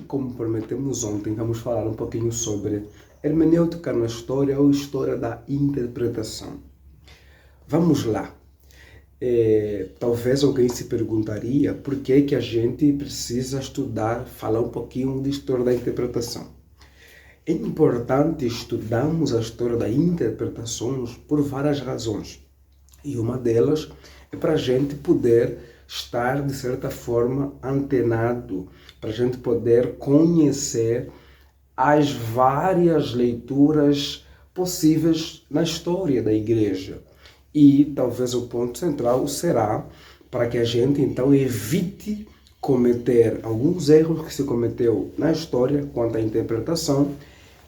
como prometemos ontem, vamos falar um pouquinho sobre hermenêutica na história ou história da interpretação. Vamos lá. Talvez alguém se perguntaria por que a gente precisa estudar, falar um pouquinho de história da interpretação. É importante estudarmos a história da interpretação por várias razões. E uma delas é para a gente poder estar, de certa forma, antenado, para a gente poder conhecer as várias leituras possíveis na história da igreja. E talvez o ponto central será para que a gente, então, evite cometer alguns erros que se cometeu na história quanto à interpretação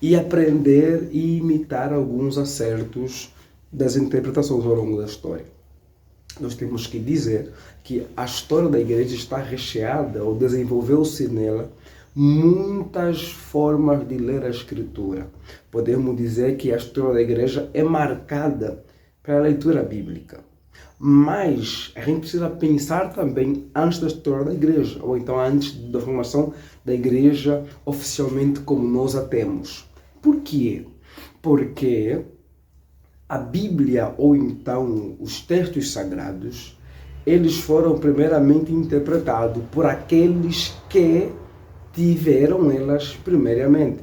e aprender e imitar alguns acertos das interpretações ao longo da história. Nós temos que dizer que a história da igreja está recheada, ou desenvolveu-se nela, muitas formas de ler a Escritura. Podemos dizer que a história da igreja é marcada pela leitura bíblica. Mas a gente precisa pensar também antes da história da igreja, ou então antes da formação da igreja oficialmente como nós a temos. Por quê? Porque a Bíblia, ou então os textos sagrados, eles foram primeiramente interpretados por aqueles que tiveram elas primeiramente.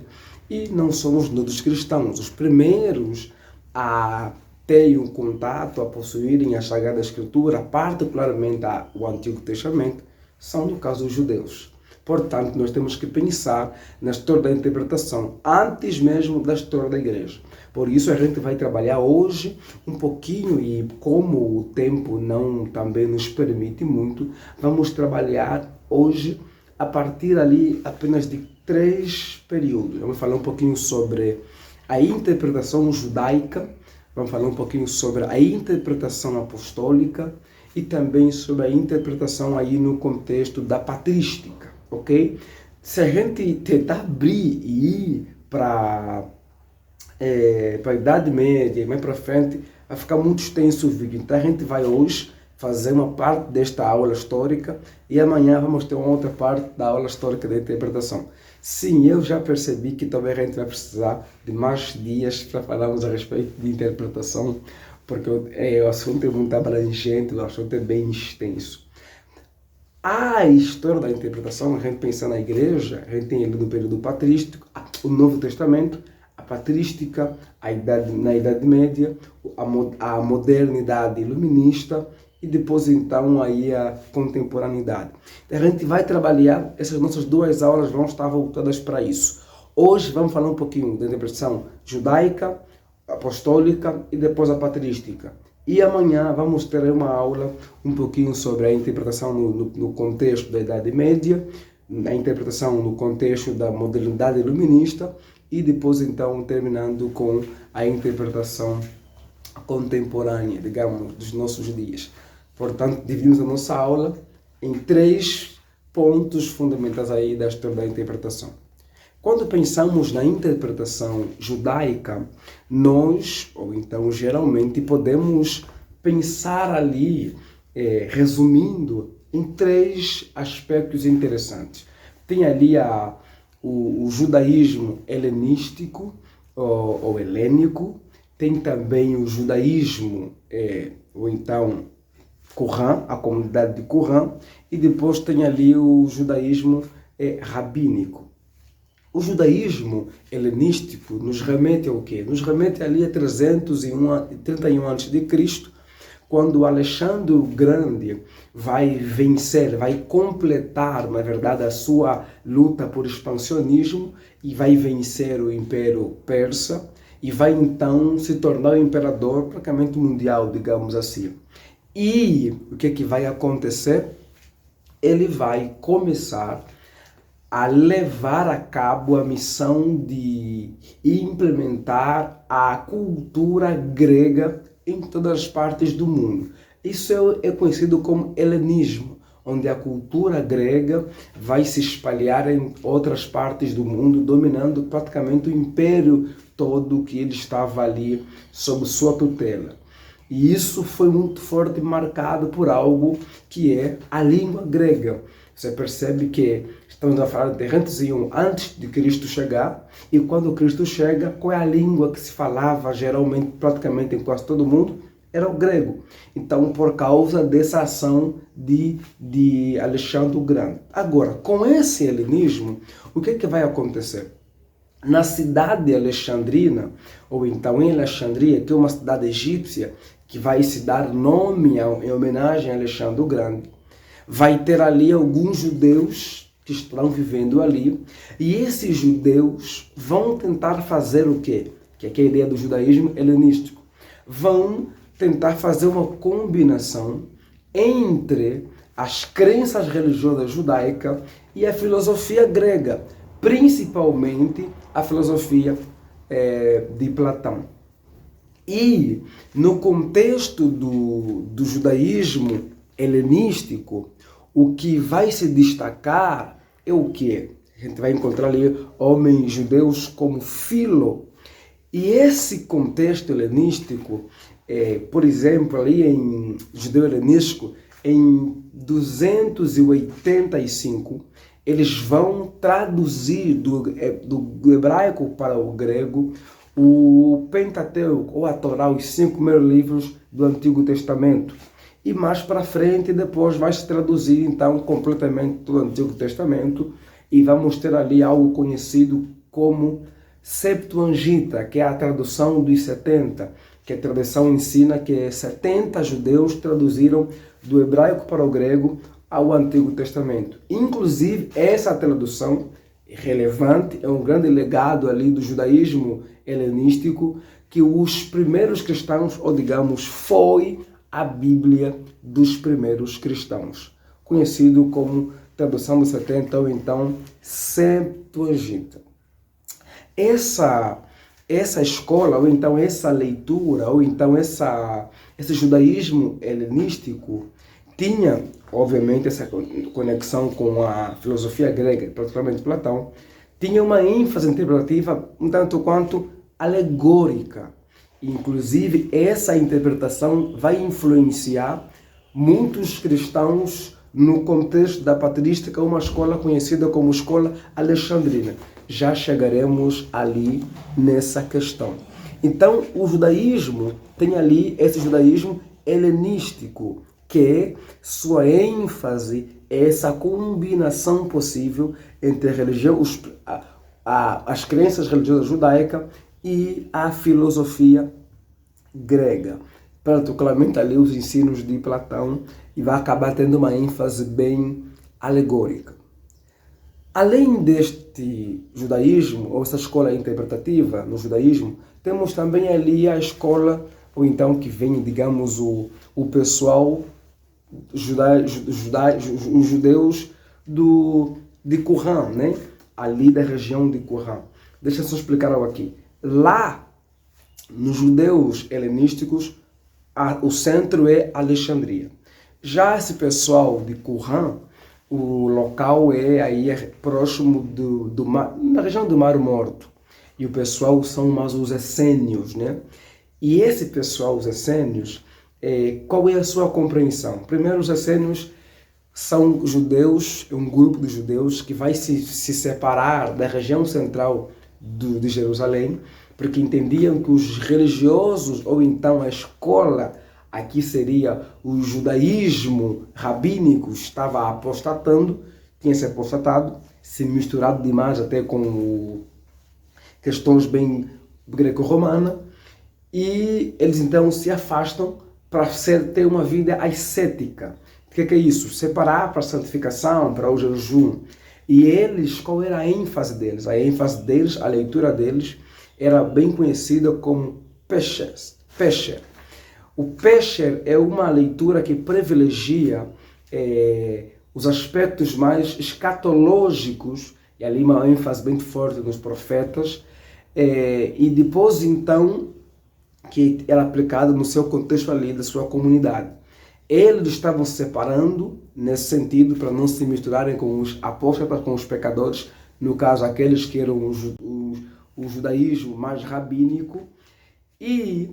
E não somos todos cristãos. Os primeiros a terem um contato, a possuírem a Sagrada Escritura, particularmente o Antigo Testamento, são, no caso, os judeus. Portanto, nós temos que pensar na história da interpretação antes mesmo da história da igreja. Por isso, a gente vai trabalhar hoje um pouquinho, e como o tempo não também nos permite muito, vamos trabalhar hoje a partir ali apenas de 3 períodos. Vamos falar um pouquinho sobre a interpretação judaica, vamos falar um pouquinho sobre a interpretação apostólica e também sobre a interpretação aí no contexto da patrística. Ok? Se a gente tentar abrir e ir para a Idade Média e mais para frente, vai ficar muito extenso o vídeo. Então a gente vai hoje fazer uma parte desta aula histórica e amanhã vamos ter uma outra parte da aula histórica da interpretação. Sim, eu já percebi que talvez a gente vai precisar de mais dias para falarmos a respeito de interpretação, porque o assunto é muito abrangente, o assunto é bem extenso. A história da interpretação, a gente pensa na igreja, a gente tem ali no período patrístico, o Novo Testamento, a patrística, na Idade Média, a modernidade iluminista e depois então aí a contemporaneidade. A gente vai trabalhar, essas nossas 2 aulas vão estar voltadas para isso. Hoje vamos falar um pouquinho da interpretação judaica, apostólica e depois a patrística. E amanhã vamos ter uma aula um pouquinho sobre a interpretação no contexto da Idade Média, a interpretação no contexto da modernidade iluminista e depois então terminando com a interpretação contemporânea, digamos, dos nossos dias. Portanto, dividimos a nossa aula em 3 pontos fundamentais aí da história da interpretação. Quando pensamos na interpretação judaica, nós, ou então geralmente, podemos pensar ali, resumindo, em 3 aspectos interessantes. Tem ali o judaísmo helenístico, ou helênico, tem também o judaísmo, ou então Qumran, a comunidade de Qumran, e depois tem ali o judaísmo rabínico. O judaísmo helenístico nos remete ao quê? Nos remete ali a 331 a.C., quando Alexandre o Grande vai vencer, vai completar, na verdade, a sua luta por expansionismo e vai vencer o Império Persa e vai então se tornar o imperador praticamente mundial, digamos assim. E o que vai acontecer? Ele vai começar a levar a cabo a missão de implementar a cultura grega em todas as partes do mundo. Isso é conhecido como helenismo, onde a cultura grega vai se espalhar em outras partes do mundo, dominando praticamente o império todo que ele estava ali sob sua tutela. E isso foi muito forte, marcado por algo que é a língua grega. Você percebe que Estamos a falar de terrenos que iam antes de Cristo chegar, e quando Cristo chega, qual é a língua que se falava geralmente, praticamente em quase todo mundo? Era o grego. Então, por causa dessa ação de Alexandre o Grande. Agora, com esse helenismo, o que vai acontecer? Na cidade de Alexandrina, ou então em Alexandria, que é uma cidade egípcia, que vai se dar nome em homenagem a Alexandre o Grande, vai ter ali alguns judeus que estão vivendo ali, e esses judeus vão tentar fazer o quê? Que é a ideia do judaísmo helenístico. Vão tentar fazer uma combinação entre as crenças religiosas judaicas e a filosofia grega, principalmente a filosofia de Platão. E no contexto do judaísmo helenístico, o que vai se destacar é o quê? A gente vai encontrar ali homens judeus como Filo. E esse contexto helenístico, por exemplo, ali em judeu helenístico, em 285, eles vão traduzir do hebraico para o grego o Pentateuco, ou a Torá, os 5 primeiros livros do Antigo Testamento. E mais para frente, depois vai se traduzir, então, completamente todo o Antigo Testamento, e vamos ter ali algo conhecido como Septuaginta, que é a tradução dos 70, que a tradição ensina que 70 judeus traduziram do hebraico para o grego ao Antigo Testamento. Inclusive, essa tradução relevante é um grande legado ali do judaísmo helenístico, que os primeiros cristãos, ou digamos, foi a Bíblia dos primeiros cristãos, conhecido como tradução dos 70, ou então Septuaginta. Essa escola, ou então essa leitura, ou então esse judaísmo helenístico tinha, obviamente, essa conexão com a filosofia grega, particularmente Platão, tinha uma ênfase interpretativa um tanto quanto alegórica. Inclusive, essa interpretação vai influenciar muitos cristãos no contexto da patrística, uma escola conhecida como Escola Alexandrina. Já chegaremos ali nessa questão. Então, o judaísmo tem ali esse judaísmo helenístico, que sua ênfase é essa combinação possível entre a religião, as crenças religiosas judaicas e a filosofia grega. Particularmente ali os ensinos de Platão, e vai acabar tendo uma ênfase bem alegórica. Além deste judaísmo, ou essa escola interpretativa no judaísmo, temos também ali a escola, ou então que vem, digamos, o pessoal, os judeus de Qumran, né? Ali da região de Qumran. Deixa eu só explicar algo aqui. Lá, nos judeus helenísticos, o centro é Alexandria. Já esse pessoal de Qumran, o local é próximo na região do Mar Morto. E o pessoal são mais os essênios, né? E esse pessoal, os essênios, qual é a sua compreensão? Primeiro, os essênios são judeus, um grupo de judeus que vai se separar da região central de Jerusalém, porque entendiam que os religiosos, ou então a escola, aqui seria o judaísmo rabínico, estava apostatando, tinha se apostatado, se misturado demais até com questões bem greco-romana, e eles então se afastam para ter uma vida ascética. O que é isso? Separar para a santificação, para o jejum. E eles, qual era a ênfase deles? A ênfase deles, a leitura deles, era bem conhecida como Pesher. O Pesher é uma leitura que privilegia os aspectos mais escatológicos, e ali uma ênfase bem forte nos profetas, e depois então que era aplicado no seu contexto ali da sua comunidade. Eles estavam se separando nesse sentido para não se misturarem com os apóstolos, com os pecadores, no caso aqueles que eram o judaísmo mais rabínico, e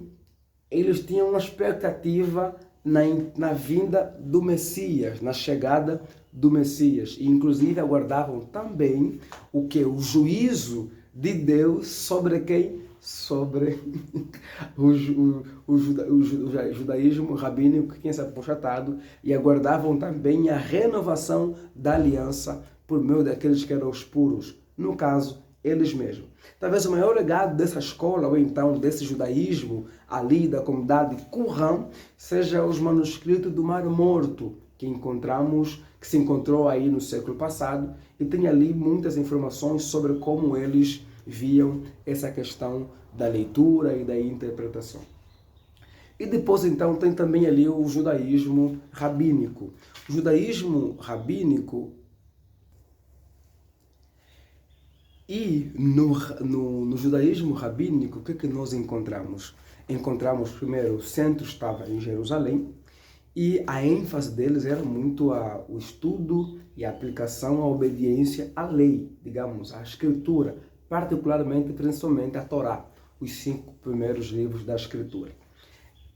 eles tinham uma expectativa na vinda do Messias, na chegada do Messias. E, inclusive, aguardavam também o que? O juízo de Deus sobre quem? Sobre o judaísmo rabínico que tinha se apostatado, e aguardavam também a renovação da aliança por meio daqueles que eram os puros, no caso, eles mesmos. Talvez o maior legado dessa escola, ou então desse judaísmo ali da comunidade Qumran, seja os manuscritos do Mar Morto, que se encontrou aí no século passado, e tem ali muitas informações sobre como eles viam essa questão da leitura e da interpretação. E depois, então, tem também ali o judaísmo rabínico. O judaísmo rabínico, e no judaísmo rabínico, o que nós encontramos? Encontramos, primeiro, o centro estava em Jerusalém, e a ênfase deles era muito o estudo e a aplicação, a obediência à lei, digamos, à escritura, particularmente, principalmente a Torá, os 5 primeiros livros da escritura.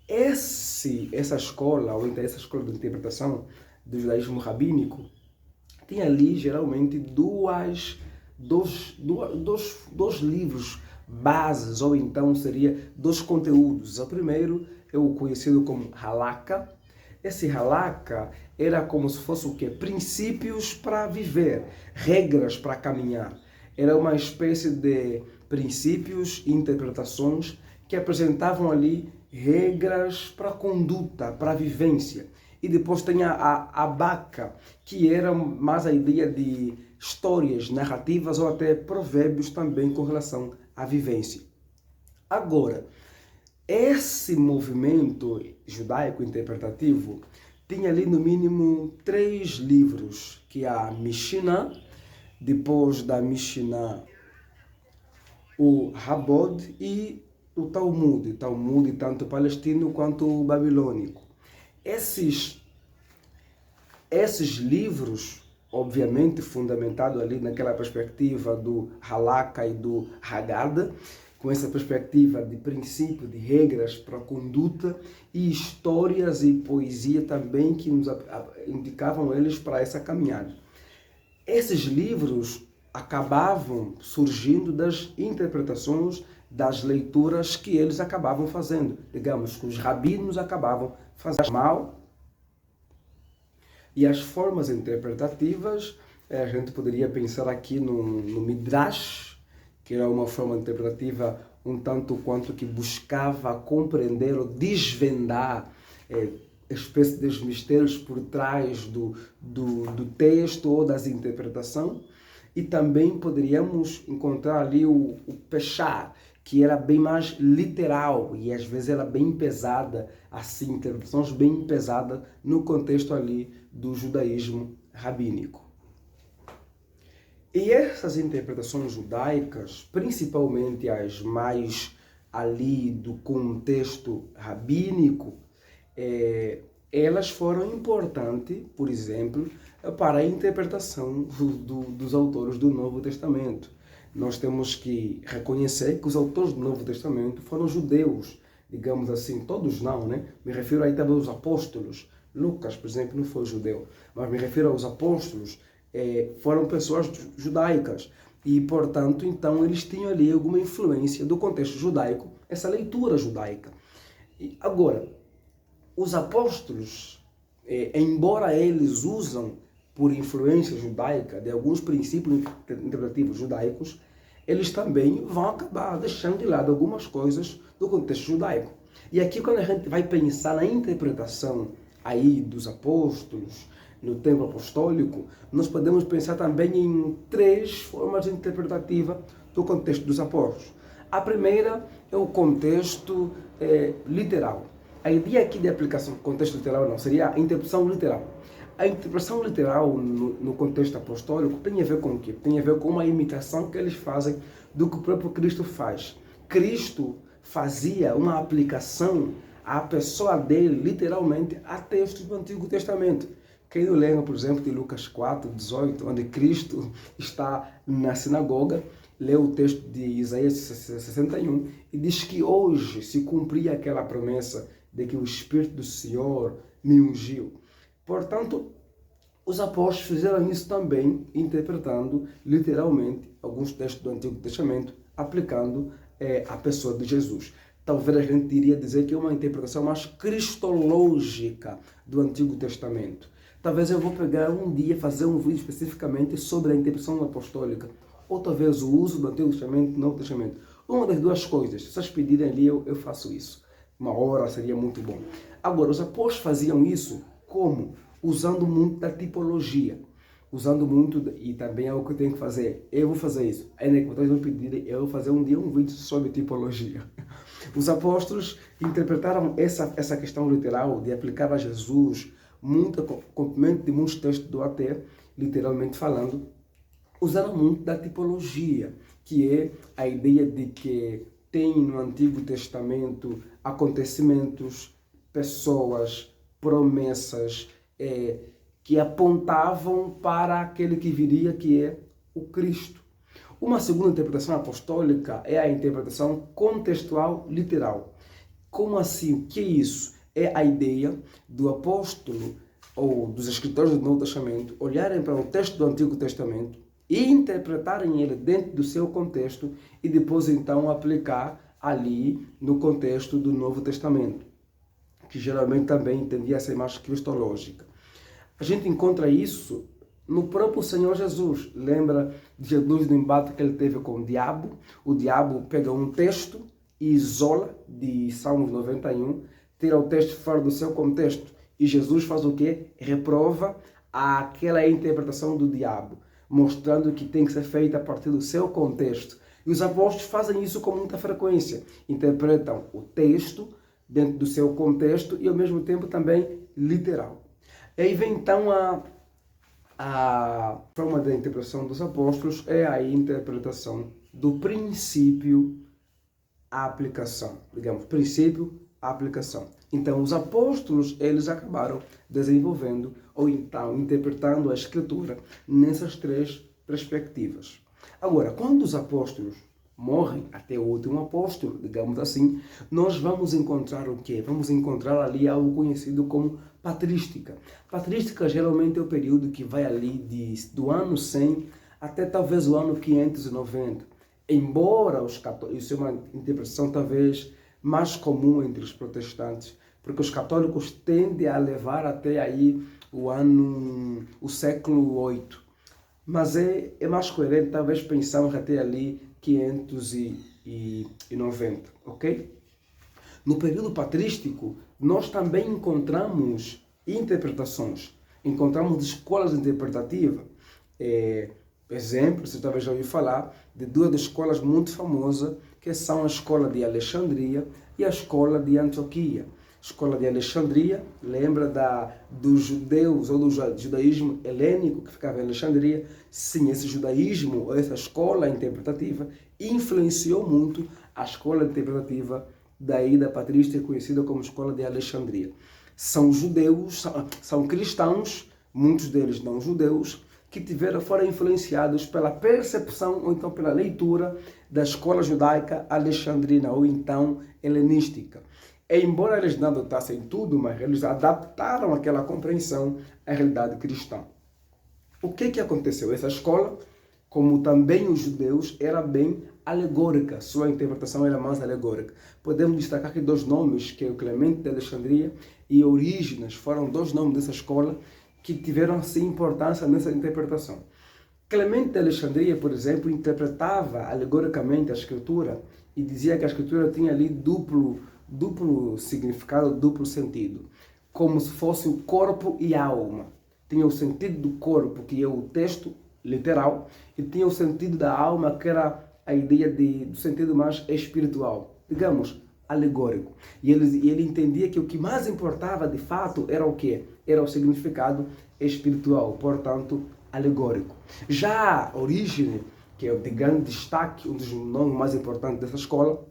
Essa escola, ou então essa escola de interpretação do judaísmo rabínico, tem ali geralmente dois livros bases, ou então seria 2 conteúdos. O primeiro é o conhecido como Halakha. Esse Halakha era como se fosse o quê? Princípios para viver, regras para caminhar. Era uma espécie de princípios e interpretações que apresentavam ali regras para conduta, para vivência. E depois tem a Habakkuk, que era mais a ideia de histórias, narrativas ou até provérbios também com relação à vivência. Agora, esse movimento judaico interpretativo tinha ali no mínimo 3 livros, que é a Mishnah, depois da Mishnah o Habod e o Talmud tanto palestino quanto babilônico. Esses livros, obviamente fundamentados ali naquela perspectiva do Halakha e do Haggadah, com essa perspectiva de princípio, de regras para a conduta, e histórias e poesia também que nos indicavam eles para essa caminhada. Esses livros acabavam surgindo das interpretações, das leituras que eles acabavam fazendo. Digamos que os rabinos acabavam fazendo mal, e as formas interpretativas, a gente poderia pensar aqui no Midrash, que era uma forma interpretativa um tanto quanto que buscava compreender ou desvendar espécie dos mistérios por trás do texto ou das interpretações. E também poderíamos encontrar ali o Peshá, que era bem mais literal e às vezes era bem pesada, assim, interpretações bem pesadas no contexto ali do judaísmo rabínico. E essas interpretações judaicas, principalmente as mais ali do contexto rabínico, elas foram importantes, por exemplo, para a interpretação dos autores do Novo Testamento. Nós temos que reconhecer que os autores do Novo Testamento foram judeus, digamos assim, todos não, né? Me refiro aí também aos apóstolos. Lucas, por exemplo, não foi judeu, mas me refiro aos apóstolos, foram pessoas judaicas. E, portanto, então, eles tinham ali alguma influência do contexto judaico, essa leitura judaica. E agora, os apóstolos, embora eles usam por influência judaica de alguns princípios interpretativos judaicos, eles também vão acabar deixando de lado algumas coisas do contexto judaico. E aqui, quando a gente vai pensar na interpretação aí dos apóstolos, no tempo apostólico, nós podemos pensar também em 3 formas interpretativas do contexto dos apóstolos. A primeira é o contexto literal. A ideia aqui de aplicação do contexto literal não, seria a interpretação literal. A interpretação literal no contexto apostólico tem a ver com o quê? Tem a ver com uma imitação que eles fazem do que o próprio Cristo faz. Cristo fazia uma aplicação à pessoa dele, literalmente, a textos do Antigo Testamento. Quem não lembra, por exemplo, de Lucas 4, 18, onde Cristo está na sinagoga, lê o texto de Isaías 61 e diz que hoje se cumpria aquela promessa de que o Espírito do Senhor me ungiu. Portanto, Os apóstolos fizeram isso também, interpretando literalmente alguns textos do Antigo Testamento, aplicando a pessoa de Jesus. Talvez a gente iria dizer que é uma interpretação mais cristológica do Antigo Testamento. Talvez eu vou pegar um dia fazer um vídeo especificamente sobre a interpretação apostólica, ou talvez o uso do Antigo Testamento e do Novo Testamento. Uma das duas coisas. Se vocês pedirem ali, eu faço isso. Uma hora seria muito bom. Agora, os apóstolos faziam isso como? Usando muito da tipologia. Usando muito, e também é o que eu tenho que fazer. Eu vou fazer isso. Ainda que vocês não pedirem, eu vou fazer um dia um vídeo sobre tipologia. Os apóstolos interpretaram essa questão literal de aplicar a Jesus, muito cumprimento de muitos textos do AT, literalmente falando, usaram muito da tipologia, que é a ideia de que tem no Antigo Testamento acontecimentos, pessoas, promessas que apontavam para aquele que viria, que é o Cristo. Uma segunda interpretação apostólica é a interpretação contextual literal. Como assim? O que é isso? É a ideia do apóstolo ou dos escritores do Novo Testamento olharem para o texto do Antigo Testamento e interpretarem ele dentro do seu contexto e depois então aplicar ali no contexto do Novo Testamento, que geralmente também entendia ser mais cristológica. A gente encontra isso no próprio Senhor Jesus. Lembra de Jesus no embate que ele teve com o diabo? O diabo pega um texto e isola de Salmos 91, tira o texto fora do seu contexto. E Jesus faz o quê? Reprova aquela interpretação do diabo, mostrando que tem que ser feita a partir do seu contexto. E os apóstolos fazem isso com muita frequência. Interpretam o texto dentro do seu contexto e ao mesmo tempo também literal. E aí vem então a forma da interpretação dos apóstolos, é a interpretação do princípio à aplicação. Digamos, princípio à aplicação. Então, os apóstolos, eles acabaram desenvolvendo, ou então interpretando a Escritura nessas três perspectivas. Agora, quando os apóstolos morrem, até o último apóstolo, digamos assim, nós vamos encontrar o quê? Vamos encontrar ali algo conhecido como patrística. Patrística geralmente é o período que vai ali do ano 100 até talvez o ano 590. Embora os católicos, isso é uma interpretação talvez mais comum entre os protestantes, porque os católicos tendem a levar até aí o século 8. Mas é mais coerente, talvez pensamos até ali 590, ok? No período patrístico, nós também encontramos interpretações, encontramos escolas interpretativas. Exemplo, você talvez já ouviu falar de duas escolas muito famosas, que são a escola de Alexandria e a escola de Antioquia. A escola de Alexandria lembra dos judeus ou do judaísmo helênico que ficava em Alexandria. Sim, esse judaísmo, essa escola interpretativa, influenciou muito a escola interpretativa daí da patrística, conhecida como escola de Alexandria. São judeus, são cristãos, muitos deles não judeus, que foram influenciados pela percepção ou então pela leitura da escola judaica alexandrina ou então helenística. E, embora eles não adotassem tudo, mas eles adaptaram aquela compreensão à realidade cristã. O que aconteceu? Essa escola, como também os judeus, era bem alegórica, sua interpretação era mais alegórica. Podemos destacar aqui dois nomes, que é o Clemente de Alexandria e Orígenes, foram dois nomes dessa escola que tiveram sim importância nessa interpretação. Clemente de Alexandria, por exemplo, interpretava alegoricamente a Escritura e dizia que a Escritura tinha ali duplo significado, duplo sentido, como se fosse o corpo e a alma. Tinha o sentido do corpo, que é o texto literal, e tinha o sentido da alma, que era a ideia do sentido mais espiritual, digamos, alegórico. E ele entendia que o que mais importava, de fato, era o quê? Era o significado espiritual, portanto, alegórico. Já Orígenes, que é de grande destaque, um dos nomes mais importantes dessa escola,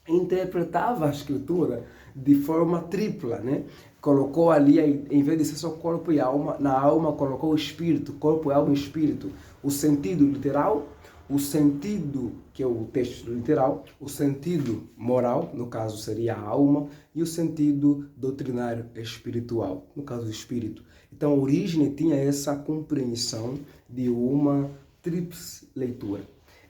interpretava a Escritura de forma tripla, né? Colocou ali, em vez de ser só corpo e alma, na alma colocou o espírito, corpo, alma e espírito, o sentido literal, o sentido, que é o texto literal, o sentido moral, no caso seria a alma, e o sentido doutrinário espiritual, no caso o espírito. Então, a Orígenes tinha essa compreensão de uma tríplice leitura.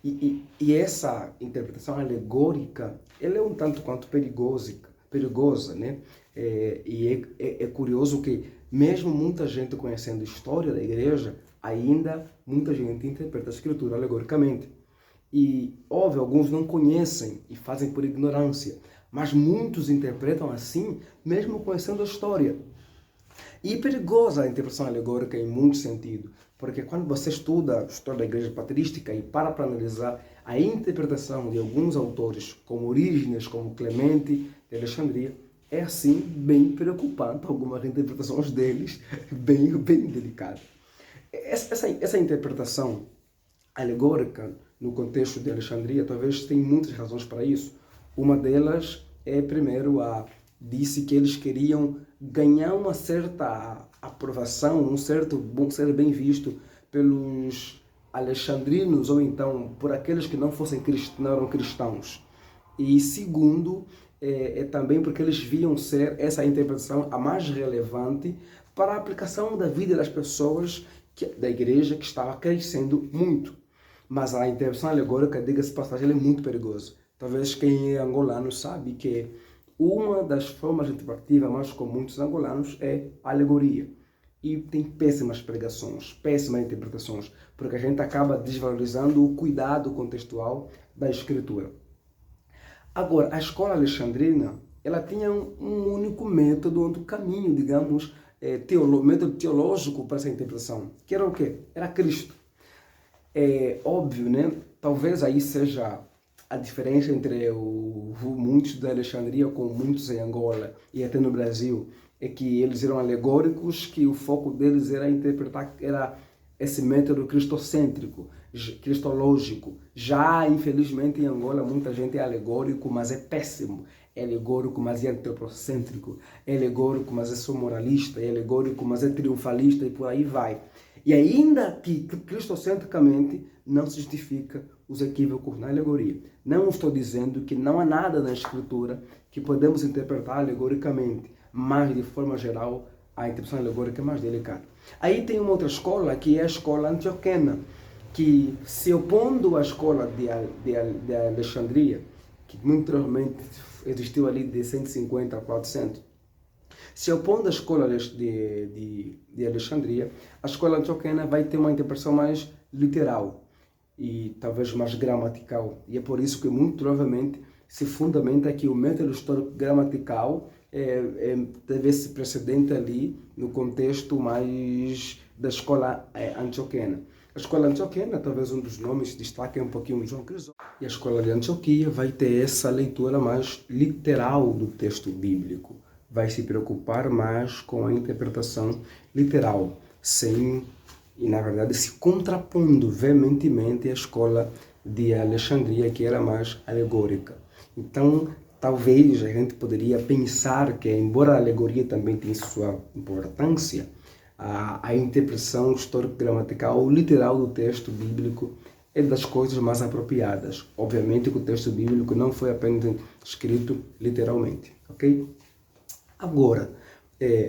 E essa interpretação alegórica, ela é um tanto quanto perigosa, né? É curioso que, mesmo muita gente conhecendo a história da igreja, ainda muita gente interpreta a escritura alegoricamente. E, óbvio, alguns não conhecem e fazem por ignorância, mas muitos interpretam assim, mesmo conhecendo a história. E é perigosa a interpretação alegórica em muito sentido, porque quando você estuda a história da igreja patrística e para analisar a interpretação de alguns autores, como Orígenes, como Clemente de Alexandria, é assim bem preocupante algumas interpretações deles, bem delicadas. Essa interpretação alegórica no contexto de Alexandria talvez tem muitas razões para isso. Uma delas é, primeiro, disse que eles queriam ganhar uma certa aprovação, um certo bom ser bem visto pelos alexandrinos ou então por aqueles que não eram cristãos. E segundo, também porque eles viam ser essa interpretação a mais relevante para a aplicação da vida das pessoas da igreja, que estava crescendo muito. Mas a interpretação alegórica, diga-se de passagem, ela é muito perigosa. Talvez quem é angolano sabe que uma das formas interpretativas mais comuns dos angolanos é a alegoria. E tem péssimas pregações, péssimas interpretações, porque a gente acaba desvalorizando o cuidado contextual da escritura. Agora, a escola alexandrina, ela tinha um único método, um caminho, digamos, método teológico para essa interpretação, que era o quê? Era Cristo. É óbvio, né? Talvez aí seja a diferença entre muitos da Alexandria com muitos em Angola e até no Brasil, é que eles eram alegóricos, que o foco deles era interpretar, era esse método cristocêntrico, cristológico. Já, infelizmente, em Angola, muita gente é alegórico, mas é péssimo. É alegórico, mas é antropocêntrico. É alegórico, mas é só moralista. É alegórico, mas é triunfalista e por aí vai. E ainda que cristocentricamente não se justifica os equívocos na alegoria. Não estou dizendo que não há nada na escritura que podemos interpretar alegoricamente, mas de forma geral a interpretação alegórica é mais delicada. Aí tem uma outra escola, que é a escola antioquena, que se opondo à escola de Alexandria, que muito provavelmente existiu ali de 150 a 400, se opondo à escola de Alexandria, a escola antioquena vai ter uma interpretação mais literal e talvez mais gramatical. E é por isso que muito provavelmente se fundamenta que o método histórico gramatical teve esse precedente ali no contexto mais da escola antioquena. A escola antioquena, talvez um dos nomes destaque um pouquinho João Crisóstomo. E a escola de Antioquia vai ter essa leitura mais literal do texto bíblico. Vai se preocupar mais com a interpretação literal, e na verdade se contrapondo veementemente à escola de Alexandria, que era mais alegórica. Então, talvez a gente poderia pensar que, embora a alegoria também tenha sua importância, a interpretação histórico-gramatical ou literal do texto bíblico é das coisas mais apropriadas. Obviamente que o texto bíblico não foi apenas escrito literalmente, ok? Agora,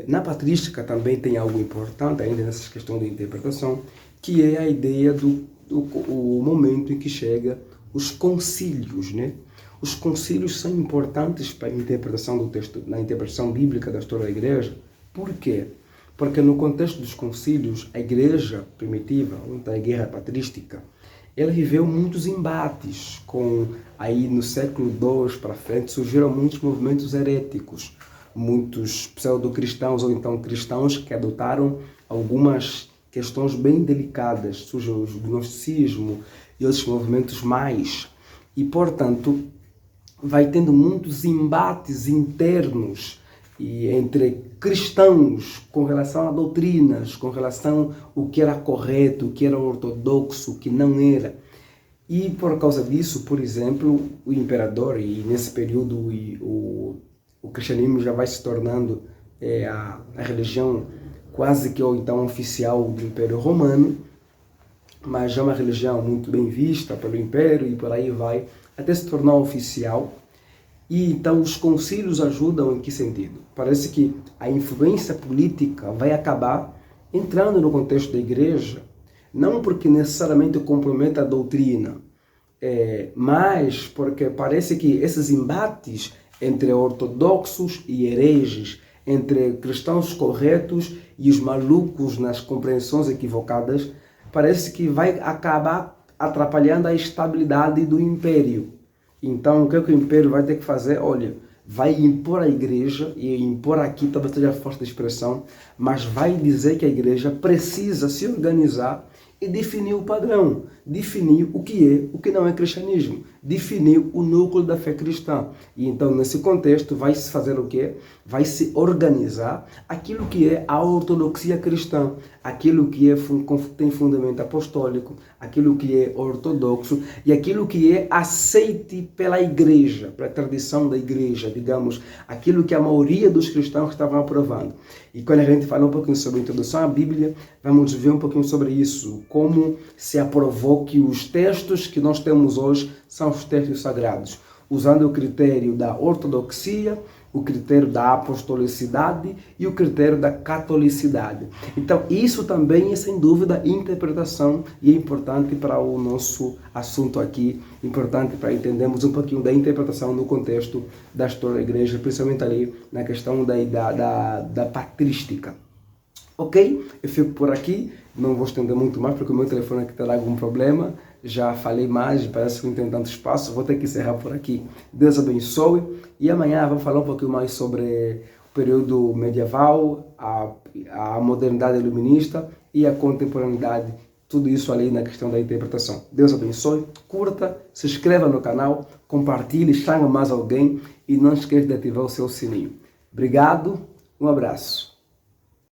na patrística também tem algo importante ainda nessas questões de interpretação, que é a ideia do momento em que chega os concílios, né? Os concílios são importantes para a interpretação do texto, na interpretação bíblica da história da igreja. Por quê? Porque no contexto dos concílios, a igreja primitiva, a igreja patrística, ela viveu muitos embates aí no século II para frente, surgiram muitos movimentos heréticos, muitos pseudo-cristãos ou então cristãos que adotaram algumas questões bem delicadas, surge o gnosticismo e outros movimentos mais. E, portanto, vai tendo muitos embates internos entre cristãos com relação a doutrinas, com relação ao que era correto, o que era ortodoxo, o que não era. E por causa disso, por exemplo, o imperador, e nesse período o cristianismo já vai se tornando a religião quase que ou então oficial do Império Romano, mas é uma religião muito bem vista pelo Império e por aí vai, até se tornar oficial. E então os concílios ajudam em que sentido? Parece que a influência política vai acabar entrando no contexto da igreja, não porque necessariamente comprometa a doutrina, mas porque parece que esses embates entre ortodoxos e hereges, entre cristãos corretos e os malucos nas compreensões equivocadas, parece que vai acabar atrapalhando a estabilidade do império. Então, o que o império vai ter que fazer? Olha, vai impor à igreja, e impor aqui talvez seja a força de expressão, mas vai dizer que a igreja precisa se organizar e definir o padrão, definir o que é, o que não é cristianismo, definir o núcleo da fé cristã. E então, nesse contexto, vai se fazer o quê? Vai se organizar aquilo que é a ortodoxia cristã, aquilo que tem fundamento apostólico, aquilo que é ortodoxo e aquilo que é aceite pela igreja, pela tradição da igreja, digamos, aquilo que a maioria dos cristãos estavam aprovando. E quando a gente fala um pouquinho sobre a introdução à Bíblia, vamos ver um pouquinho sobre isso, como se aprovou que os textos que nós temos hoje são os textos sagrados, usando o critério da ortodoxia, o critério da apostolicidade e o critério da catolicidade. Então, isso também é, sem dúvida, interpretação e é importante para o nosso assunto aqui, importante para entendermos um pouquinho da interpretação no contexto da história da igreja, principalmente ali na questão da patrística. Ok? Eu fico por aqui, não vou estender muito mais porque o meu telefone aqui terá algum problema. Já falei mais, parece que não tem tanto espaço, vou ter que encerrar por aqui. Deus abençoe e amanhã vamos falar um pouquinho mais sobre o período medieval, a modernidade iluminista e a contemporaneidade, tudo isso ali na questão da interpretação. Deus abençoe, curta, se inscreva no canal, compartilhe, chame mais alguém e não esqueça de ativar o seu sininho. Obrigado, um abraço.